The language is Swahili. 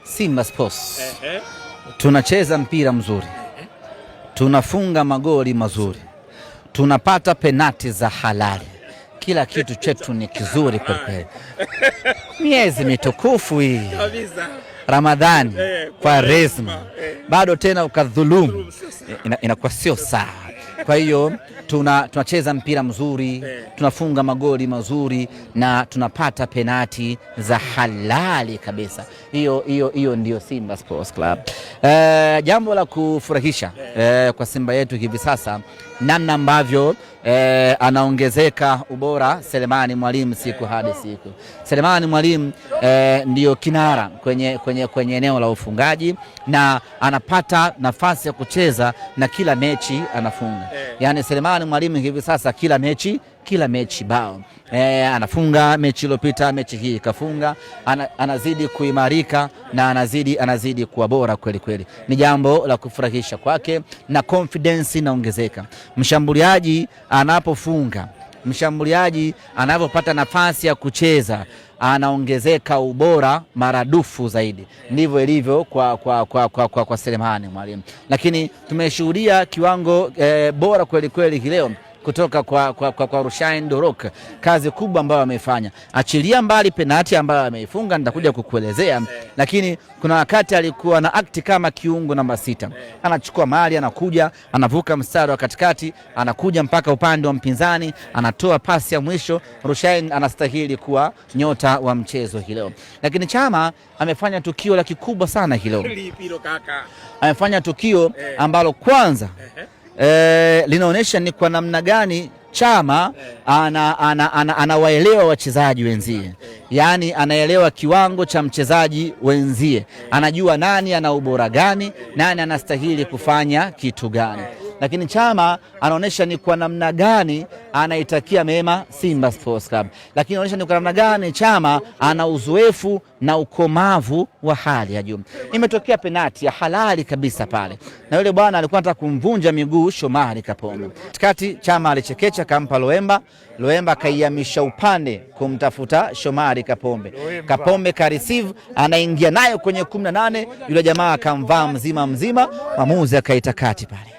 Simba Sports tunacheza mpira mzuri, tunafunga magoli mazuri, tunapata penati za halali, kila kitu chetu ni kizuri kwa kweli. Miezi mitukufu hii Ramadhani, Kwaresma, bado tena ukadhulumu, inakuwa sio sawa. Kwa hiyo tunacheza mpira mzuri, tunafunga magoli na tunapata penati za halali kabisa. Hiyo ndio Simba Sports Club. Jambo la kufurahisha kwa Simba yetu hivi sasa, namna ambavyo anaongezeka ubora Selemani Mwalimu siku hadi siku. Selemani Mwalimu ndio kinara kwenye eneo la ufungaji, na anapata nafasi ya kucheza na kila mechi anafunga. Yani Selemani Mwalimu hivi sasa kila mechi bao. Anafunga, mechi iliyopita, mechi hii kafunga, anazidi kuimarika na anazidi kuwa bora kweli kweli. Ni jambo la kufurahisha kwake na confidence inaongezeka. Mshambuliaji anapofunga, mshambuliaji anapopata nafasi ya kucheza, anaongezeka ubora maradufu zaidi. Ndivyo ilivyo kwa Selemani Mwalimu. Lakini tumeshuhudia kiwango bora kweli kweli leo kutoka kwa Rushain De Reuck. Kazi kubwa ambayo amefanya, achilia mbali penati ambayo ameifunga, nitakuja kukuelezea, lakini kuna wakati alikuwa na akti kama kiungo namba 6. Anachukua mali, anakuja, anavuka mstari wa katikati, anakuja mpaka upande wa mpinzani, anatoa pasi ya mwisho. Rushain anastahili kuwa nyota wa mchezo leo. Lakini Chama amefanya tukio la kikubwa sana leo. Amefanya tukio ambalo kwanza linaonyesha ni kwa namna gani Chama anawaelewa wachezaji wenzie. Yani anaelewa kiwango cha mchezaji wenzie, anajua nani ana ubora gani, nani anastahili kufanya kitu gani. Lakini Chama anaonyesha ni kwa namna gani anaitakia mema Simba Sports Club. Lakini anaonyesha ni kwa namna gani Chama ana uzoefu na ukomavu wa hali ya juu. Imetokea penati ya halali kabisa pale, na yule bwana alikuwa anataka kumvunja miguu Shomari Kapombe. Katikati Chama alichekecha, kampa Loemba kaihamisha upande kumtafuta Shomari Kapombe. Kapombe ka receive, anaingia nayo kwenye 18, yule jamaa akamvaa mzima, mwamuzi akaita kati pale.